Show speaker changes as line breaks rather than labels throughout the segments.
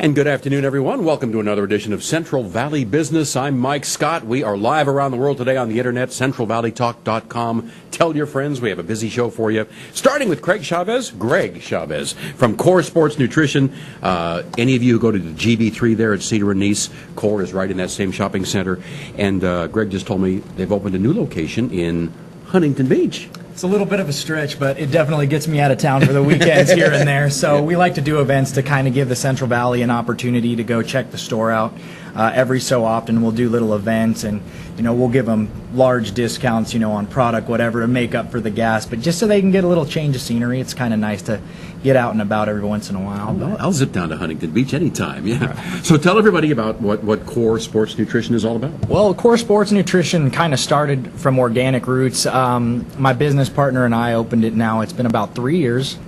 And good afternoon, everyone. Welcome to another edition of Central Valley Business. I'm Mike Scott. We are live around the world today on the internet, centralvalleytalk.com. Tell your friends we have a busy show for you. Starting with Greg Chavez from Core Sports Nutrition. Any of you who go to the GB3 there at Cedar and Nice, Core is right in that same shopping center. And Greg just told me they've opened a new location in Huntington Beach.
It's a little bit of a stretch, but it definitely gets me out of town for the weekends here and there. So we like to do events to kind of give the Central Valley an opportunity to go check the store out. Every so often we'll do little events, and we'll give them large discounts on product, whatever, to make up for the gas, but just so they can get a little change of scenery. It's kind of nice to get out and about every once in a while.
I'll zip down to Huntington Beach anytime. Yeah. So tell everybody about what Core Sports Nutrition is all about.
Well, Core Sports Nutrition kind of started from organic roots. My business partner and I opened it now. It's been about 3 years,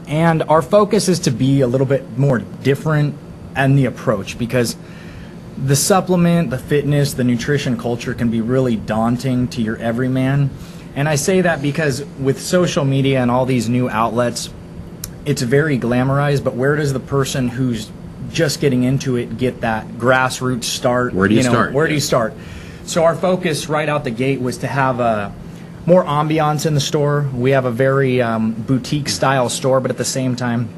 and our focus is to be a little bit more different in the approach, because the supplement, the fitness, the nutrition culture can be really daunting to your everyman. And I say that because with social media and all these new outlets, it's very glamorized, but where does the person who's just getting into it get that grassroots start?
Where do you start?
Where do you start? So our focus right out the gate was to have more ambiance in the store. We have a very boutique style store, but at the same time,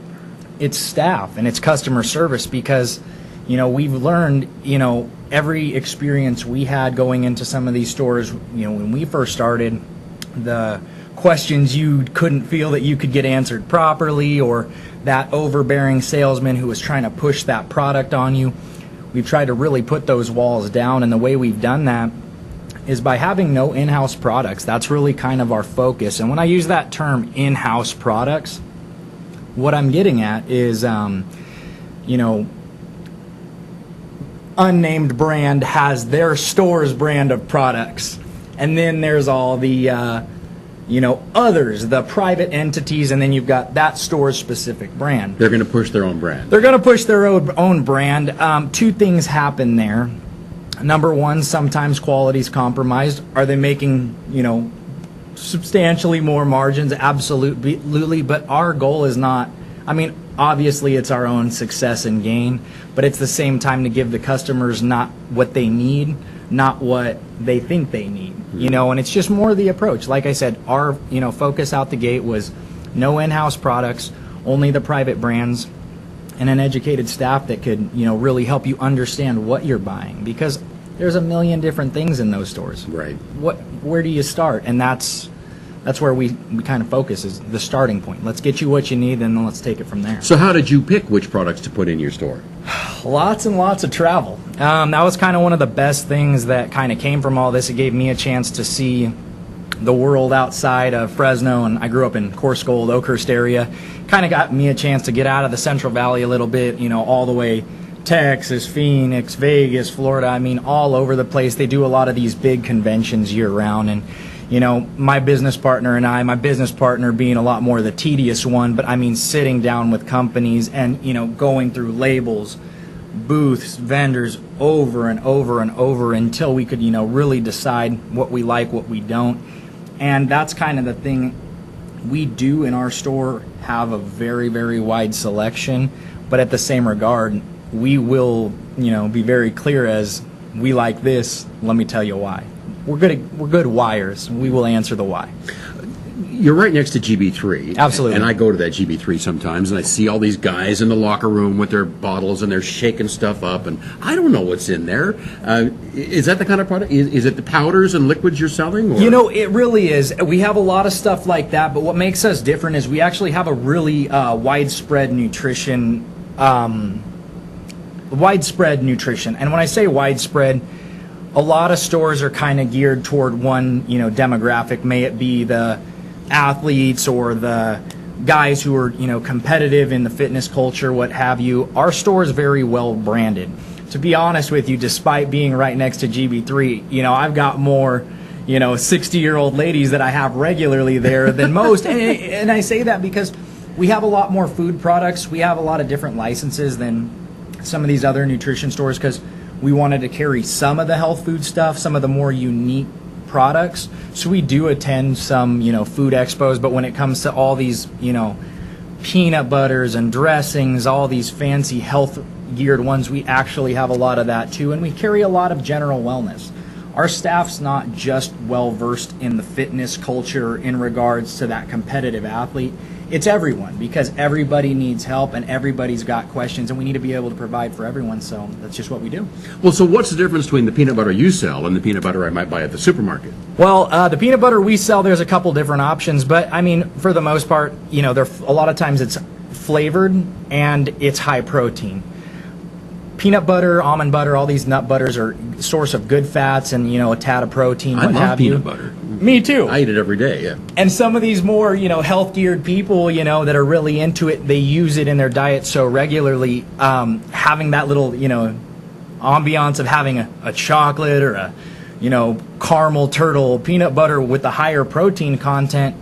it's staff and it's customer service, because we've learned, every experience we had going into some of these stores, when we first started, the questions you couldn't feel that you could get answered properly, or that overbearing salesman who was trying to push that product on you. We've tried to really put those walls down, and the way we've done that is by having no in-house products. That's really kind of our focus. And when I use that term, in-house products, what I'm getting at is, unnamed brand has their store's brand of products, and then there's all the others, the private entities, and then you've got that store's specific brand.
They're going to push their own brand.
They're going to push their own brand. Two things happen there. Number one, sometimes quality's compromised. Are they making substantially more margins? Absolutely, but our goal is not, obviously it's our own success and gain, but it's the same time to give the customers not what they need, not what they think they need, and it's just more the approach. Like I said, our focus out the gate was no in-house products, only the private brands, and an educated staff that could really help you understand what you're buying, because there's a million different things in those stores.
Right.
Where do you start? And that's where we kind of focus, is the starting point. Let's get you what you need, and then let's take it from there.
So how did you pick which products to put in your store?
Lots and lots of travel. That was kind of one of the best things that kind of came from all this. It gave me a chance to see the world outside of Fresno, and I grew up in Coarse Gold, Oakhurst area. Kind of got me a chance to get out of the Central Valley a little bit, all the way Texas, Phoenix, Vegas, Florida, all over the place. They do a lot of these big conventions year-round, and my business partner and I, my business partner being a lot more the tedious one, but sitting down with companies and, going through labels, booths, vendors over and over and over until we could, really decide what we like, what we don't. And that's kind of the thing we do in our store, have a very, very wide selection, but at the same regard, we will, be very clear as we like this, let me tell you why. We're good whyers. We will answer the why.
You're right next to GB3.
Absolutely.
And I go to that GB3 sometimes, and I see all these guys in the locker room with their bottles, and they're shaking stuff up, and I don't know what's in there. Is that the kind of product? Is it the powders and liquids you're selling? Or?
It really is. We have a lot of stuff like that, but what makes us different is we actually have a really widespread nutrition. And when I say widespread, a lot of stores are kind of geared toward one, demographic. May it be the athletes or the guys who are, competitive in the fitness culture, what have you. Our store is very well branded. To be honest with you, despite being right next to GB3, I've got more, 60-year-old ladies that I have regularly there than most. And I say that because we have a lot more food products. We have a lot of different licenses than some of these other nutrition stores, because we wanted to carry some of the health food stuff, some of the more unique products. So we do attend some, food expos, but when it comes to all these, peanut butters and dressings, all these fancy health geared ones, we actually have a lot of that too, and we carry a lot of general wellness. Our staff's not just well versed in the fitness culture in regards to that competitive athlete. It's everyone, because everybody needs help and everybody's got questions, and we need to be able to provide for everyone, so that's just what we do.
Well, so what's the difference between the peanut butter you sell and the peanut butter I might buy at the supermarket?
Well, the peanut butter we sell, there's a couple different options, but I mean, for the most part, you know, a lot of times it's flavored and it's high protein. Peanut butter, almond butter, all these nut butters are a source of good fats and, you know, a tad of protein.
I love peanut butter.
Me too.
I eat it every day, yeah.
And some of these more, you know, health-geared people, you know, that are really into it, they use it in their diet so regularly, having that little, you know, ambiance of having a chocolate or a, you know, caramel turtle peanut butter with the higher protein content,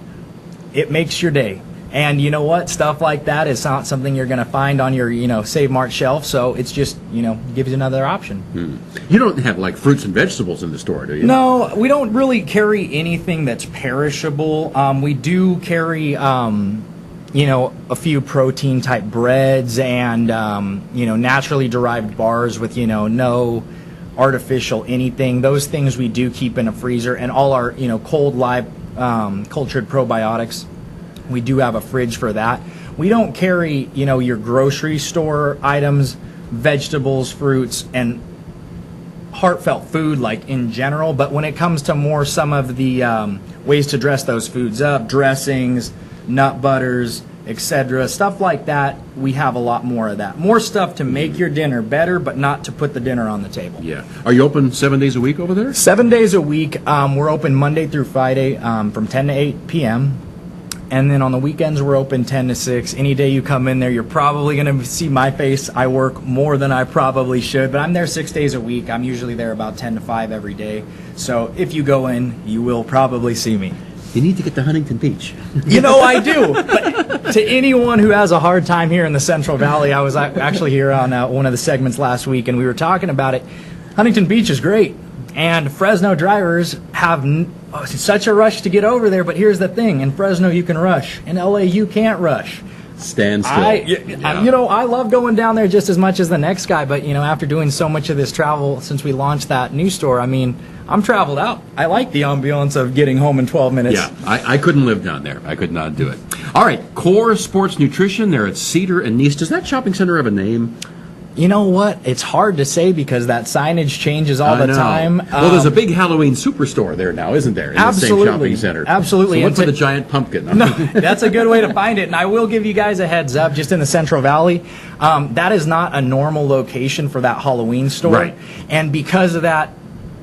it makes your day. And you know what? Stuff like that is not something you're going to find on your, you know, Save Mart shelf. So it's just, you know, gives you another option.
You don't have like fruits and vegetables in the store, do you?
No, we don't really carry anything that's perishable. We do carry, you know, a few protein type breads and, you know, naturally derived bars with, you know, no artificial anything. Those things we do keep in a freezer, and all our, you know, cold live cultured probiotics. We do have a fridge for that. We don't carry, you know, your grocery store items, vegetables, fruits, and heartfelt food like in general. But when it comes to more some of the ways to dress those foods up, dressings, nut butters, etc., stuff like that, we have a lot more of that. More stuff to make your dinner better, but not to put the dinner on the table.
Yeah. Are you open 7 days a week over there?
7 days a week. We're open Monday through Friday from 10 to 8 p.m., and then on the weekends, we're open 10 to 6. Any day you come in there, you're probably going to see my face. I work more than I probably should, but I'm there 6 days a week. I'm usually there about 10 to 5 every day. So if you go in, you will probably see me.
You need to get to Huntington Beach.
You know, I do. But to anyone who has a hard time here in the Central Valley, I was actually here on one of the segments last week, and we were talking about it. Huntington Beach is great. And Fresno drivers have such a rush to get over there, but here's the thing. In Fresno, you can rush. In LA, you can't rush.
Stand still.
You know, I love going down there just as much as the next guy, but, you know, after doing so much of this travel since we launched that new store, I mean, I'm traveled out. I like the ambiance of getting home in 12 minutes.
Yeah, I couldn't live down there. I could not do it. All right, Core Sports Nutrition, they're at Cedar and Nice. Does that shopping center have a name?
You know what? It's hard to say because that signage changes all the time.
Well, there's a big Halloween superstore there now, isn't there? In the same shopping center.
Absolutely.
So look for the giant pumpkin.
No, that's a good way to find it. And I will give you guys a heads up, just in the Central Valley, that is not a normal location for that Halloween store.
Right.
And because of that,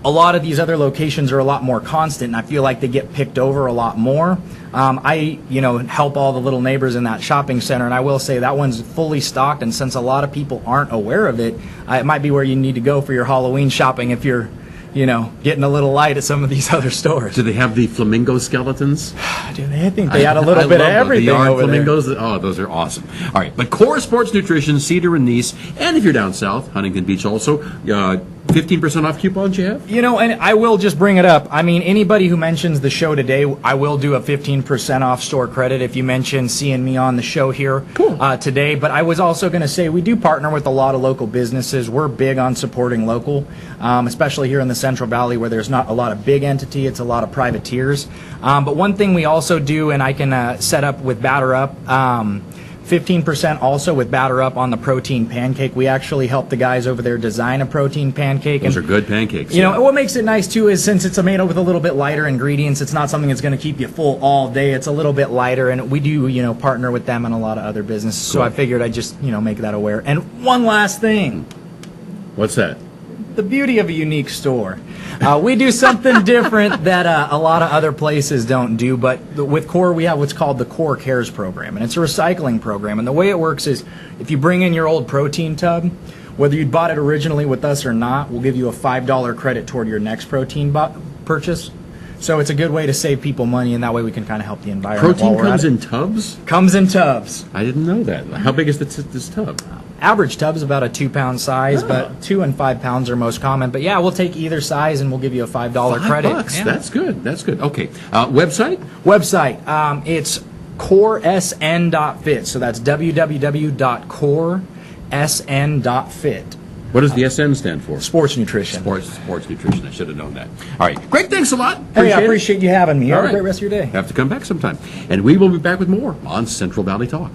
a lot of these other locations are a lot more constant, and I feel like they get picked over a lot more. I, you know, help all the little neighbors in that shopping center, and I will say that one's fully stocked, and since a lot of people aren't aware of it, it might be where you need to go for your Halloween shopping if you're, you know, getting a little light at some of these other stores.
Do they have the flamingo skeletons?
Dude, I think they had a little bit of everything over
flamingos.
there.
Oh, those are awesome. All right, but Core Sports Nutrition, Cedar and Nice, and if you're down south, Huntington Beach also, 15% off coupons you have?
You know, and I will just bring it up. I mean, anybody who mentions the show today, I will do a 15% off store credit if you mention seeing me on the show here today. But I was also going to say we do partner with a lot of local businesses. We're big on supporting local, especially here in the Central Valley where there's not a lot of big entity. It's a lot of privateers. But one thing we also do, and I can set up with Batter Up, 15% also with Batter Up on the protein pancake. We actually help the guys over there design a protein pancake.
Those are good pancakes.
You know, what makes it nice, too, is since it's made with a little bit lighter ingredients, it's not something that's going to keep you full all day. It's a little bit lighter, and we do, you know, partner with them and a lot of other businesses. So I figured I'd just, you know, make that aware. And one last thing.
What's that?
The beauty of a unique store. We do something different that a lot of other places don't do, but with Core, we have what's called the Core Cares program, and it's a recycling program. And the way it works is if you bring in your old protein tub, whether you bought it originally with us or not, we'll give you a $5 credit toward your next protein purchase. So it's a good way to save people money, and that way we can kind of help the environment.
Protein comes in tubs?
Comes in tubs.
I didn't know that. How big is this tub?
Average tub's about a 2-pound size, but 2 and 5 pounds are most common. But yeah, we'll take either size and we'll give you a $5 credit.
$5.
Yeah.
That's good. That's good. Okay. Website?
It's coresn.fit. So that's www.coresn.fit. sn.fit.
What does the SN stand for?
Sports nutrition.
Sports nutrition. I should have known that. All right. Greg, thanks a lot.
Hey, I appreciate you having me.
All
Have
right.
a great rest of your day.
Have to come back sometime. And we will be back with more on Central Valley Talk.